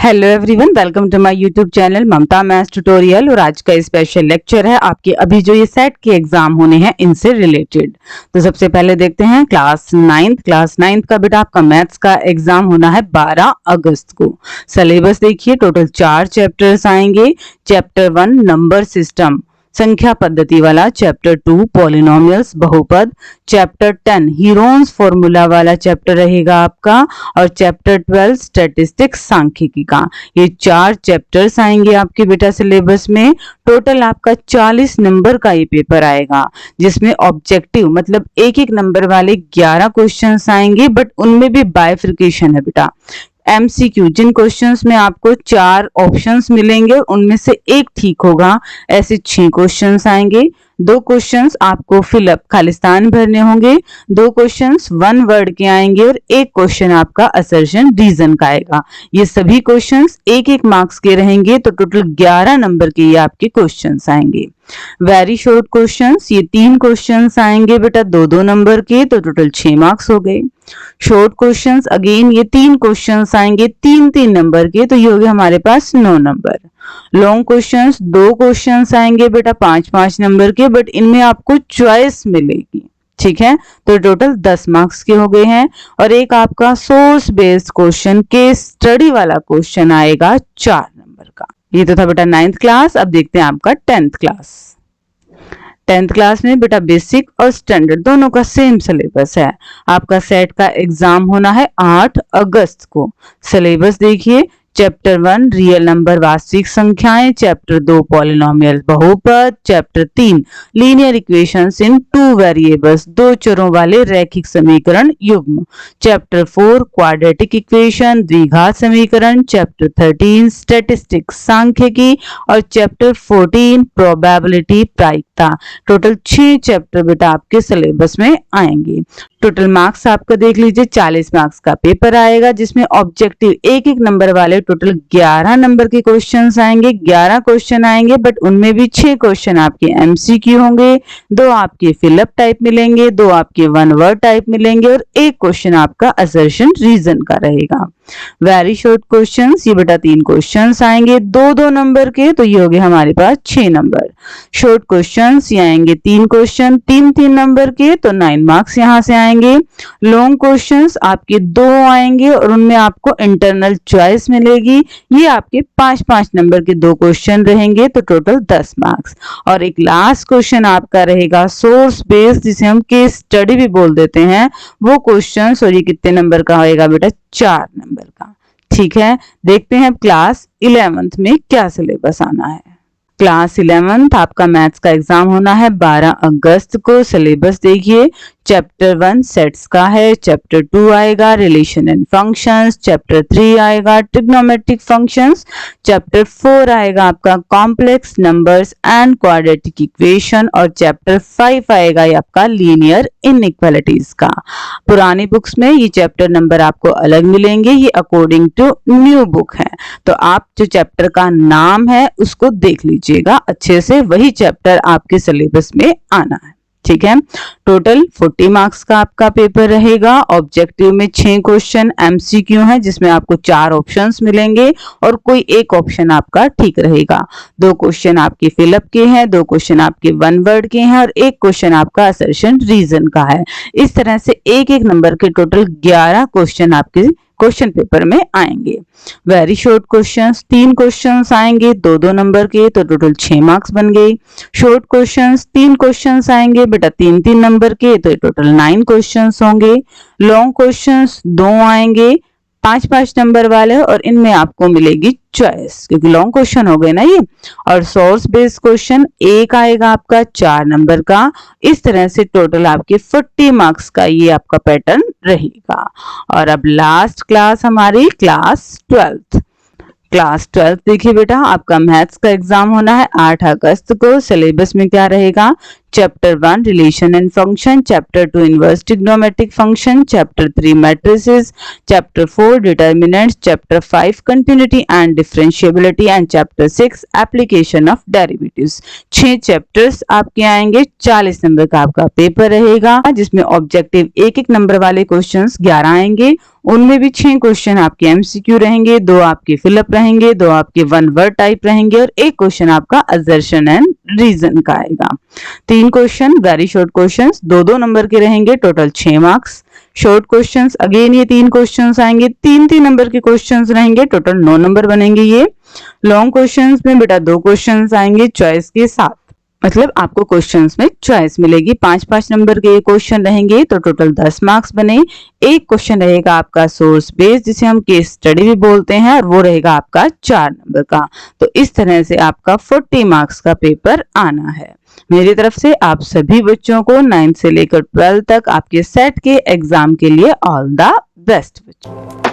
Hello everyone, welcome to my YouTube channel Mamta maths tutorial. और आज का स्पेशल लेक्चर है आपके अभी जो ये सेट के एग्जाम होने हैं इनसे रिलेटेड। तो सबसे पहले देखते हैं क्लास नाइन्थ का बेटा आपका मैथ्स का एग्जाम होना है 12 अगस्त को। सिलेबस देखिए, टोटल 4 चैप्टर्स आएंगे। चैप्टर 1 नंबर सिस्टम संख्या पद्धति वाला, चैप्टर 2 पॉलिनोमियल्स बहुपद, चैप्टर 10 हीरोन्स फॉर्मूला वाला चैप्टर रहेगा आपका, और चैप्टर 12 स्टैटिस्टिक्स सांख्यिकी का। ये 4 चैप्टर्स आएंगे आपके बेटा सिलेबस में। टोटल आपका 40 नंबर का ये पेपर आएगा, जिसमें ऑब्जेक्टिव मतलब एक एक नंबर वाले 11 क्वेश्चंस आएंगे, बट उनमें भी बाइफिकेशन है बेटा। एमसीक्यू जिन क्वेश्चंस में आपको 4 ऑप्शंस मिलेंगे और उनमें से एक ठीक होगा, ऐसे 6 क्वेश्चंस आएंगे। 2 क्वेश्चंस आपको फिलअप खालिस्तान भरने होंगे, 2 क्वेश्चंस 1 वर्ड के आएंगे और एक क्वेश्चन आपका असर्शन रीजन का आएगा। ये सभी क्वेश्चंस एक एक मार्क्स के रहेंगे, तो टोटल 11 नंबर के ये आपके क्वेश्चंस आएंगे। वेरी शॉर्ट क्वेश्चंस, ये 3 क्वेश्चंस आएंगे बेटा 2-2 नंबर के, तो टोटल 6 मार्क्स हो गए। शॉर्ट क्वेश्चंस अगेन ये 3 क्वेश्चंस आएंगे 3-3 नंबर के, तो ये हो गए हमारे पास 9 नंबर। लॉन्ग क्वेश्चंस 2 क्वेश्चंस आएंगे बेटा 5-5 नंबर के, बट इनमें आपको चॉइस मिलेगी, ठीक है, तो टोटल 10 मार्क्स के हो गए हैं। और एक आपका source based question case study वाला क्वेश्चन आएगा 4 नंबर का। ये तो था बेटा 9th क्लास। अब देखते हैं आपका 10th क्लास। 10th क्लास में बेटा बेसिक और स्टैंडर्ड दोनों का सेम सिलेबस है। आपका सेट का एग्जाम होना है 8 अगस्त को। सिलेबस देखिए, चैप्टर 1 रियल नंबर वास्तविक संख्याएं, चैप्टर 2 पॉलिनोमियल बहुपद, चैप्टर 3 लीनियर इक्वेशंस इन 2 वेरिएबल्स 2 चरों वाले रैखिक समीकरण युग्म, चैप्टर 4 क्वाड्रेटिक इक्वेशन द्विघात समीकरण, चैप्टर 13 स्टैटिस्टिक्स सांख्यिकी और चैप्टर 14 प्रोबेबिलिटी प्रायिकता। टोटल 6 चैप्टर बेटा आपके सिलेबस में आएंगे। टोटल मार्क्स आपका देख लीजिए, 40 मार्क्स का पेपर आएगा, जिसमें ऑब्जेक्टिव एक एक नंबर वाले टोटल 11 नंबर के क्वेश्चंस आएंगे। 11 क्वेश्चन आएंगे, बट उनमें भी 6 क्वेश्चन आपके एमसीक्यू होंगे, 2 आपके फिलअप टाइप मिलेंगे, 2 आपके 1 वर्ड टाइप मिलेंगे और एक क्वेश्चन आपका असर्शन रीजन का रहेगा। वेरी शॉर्ट क्वेश्चंस, ये बेटा 3 क्वेश्चंस आएंगे 2-2 नंबर के, तो ये हो गए हमारे पास 6 नंबर। शॉर्ट क्वेश्चंस ये आएंगे 3 क्वेश्चन 3-3 नंबर के, तो 9 मार्क्स यहां से आएंगे। लॉन्ग क्वेश्चंस आपके 2 आएंगे और उनमें आपको इंटरनल चॉइस मिलेगी। ये आपके 5-5 नंबर के 2 क्वेश्चन रहेंगे, तो टोटल 10 मार्क्स। और एक लास्ट क्वेश्चन आपका रहेगा सोर्स बेस्ड, जिसे हम केस स्टडी भी बोल देते हैं, वो क्वेश्चन। और ये कितने नंबर का होएगा बेटा? 4 नंबर का। ठीक है, देखते हैं क्लास 11th में क्या सिलेबस आना है। क्लास 11th आपका मैथ्स का एग्जाम होना है 12 अगस्त को। सिलेबस देखिए, चैप्टर 1 सेट्स का है, चैप्टर 2 आएगा रिलेशन एंड फंक्शंस, चैप्टर 3 आएगा ट्रिग्नोमेट्रिक फंक्शंस, चैप्टर 4 आएगा आपका complex numbers and quadratic equation, और चैप्टर 5 आएगा ये आपका लीनियर इनइक्वालिटीज का। पुरानी बुक्स में ये चैप्टर नंबर आपको अलग मिलेंगे, ये अकॉर्डिंग टू न्यू बुक है, तो आप जो चैप्टर का नाम है उसको देख लीजिएगा अच्छे से, वही चैप्टर आपके सिलेबस में आना है। ठीक है, टोटल 40 मार्क्स का आपका पेपर रहेगा। ऑब्जेक्टिव में 6 क्वेश्चन एमसीक्यू है, जिसमें आपको 4 ऑप्शंस मिलेंगे और कोई एक ऑप्शन आपका ठीक रहेगा। 2 क्वेश्चन आपके फिलअप के हैं, 2 क्वेश्चन आपके 1 वर्ड के हैं और एक क्वेश्चन आपका असर्शन रीजन का है। इस तरह से एक एक नंबर के टोटल 11 क्वेश्चन आपके क्वेश्चन पेपर में आएंगे। वेरी शॉर्ट क्वेश्चंस 3 क्वेश्चंस आएंगे 2-2 नंबर के, तो टोटल 6 मार्क्स बन गए। शॉर्ट क्वेश्चंस 3 क्वेश्चंस आएंगे बेटा 3-3 नंबर के, तो टोटल 9 क्वेश्चंस होंगे। लॉन्ग क्वेश्चंस 2 आएंगे 5-5 नंबर वाले, और इनमें आपको मिलेगी चॉइस, क्योंकि लॉन्ग क्वेश्चन हो गए ना ये। और सोर्स बेस्ड क्वेश्चन एक आएगा आपका 4 नंबर का। इस तरह से टोटल आपके 40 मार्क्स का ये आपका पैटर्न रहेगा। और अब लास्ट क्लास हमारी क्लास 12th। क्लास 12th देखिए बेटा, आपका मैथ्स का एग्जाम होना है 8 अगस्त को। सिलेबस में क्या रहेगा? Chapter 1 relation and function, chapter 2 inverse trigonometric function, chapter 3 matrices, chapter 4 determinants, chapter 5 continuity and differentiability and chapter 6 application of derivatives. 6 chapters आपके आएंगे। 40 नंबर का आपका पेपर रहेगा जिसमें ऑब्जेक्टिव एक एक नंबर वाले क्वेश्चंस 11 आएंगे। उनमें भी 6 क्वेश्चन आपके एमसीक्यू रहेंगे, 2 आपके फिलअप रहेंगे, 2 आपके वन वर्ड टाइप रहेंगे और 1 क्वेश्चन आपका असर्शन एंड रीजन का आएगा। 3 question very short questions 2-2 number के रहेंगे, total 6 marks. Short questions again ये 3 क्वेश्चंस आएंगे, 3-3 नंबर के क्वेश्चंस रहेंगे, टोटल 9 नंबर बनेंगे ये। लॉन्ग क्वेश्चंस में बेटा 2 क्वेश्चंस आएंगे चॉइस के साथ, मतलब आपको क्वेश्चंस में चॉइस मिलेगी। 5-5 नंबर के क्वेश्चन रहेंगे तो टोटल 10 मार्क्स बने। एक क्वेश्चन रहेगा आपका सोर्स बेस्ड जिसे हम केस स्टडी भी बोलते हैं और वो रहेगा आपका 4 नंबर का। तो इस तरह से आपका 40 मार्क्स का पेपर आना है। मेरी तरफ से आप सभी बच्चों को 9 से लेकर 12 तक आपके सेट के एग्जाम के लिए ऑल द बेस्ट बच्चों।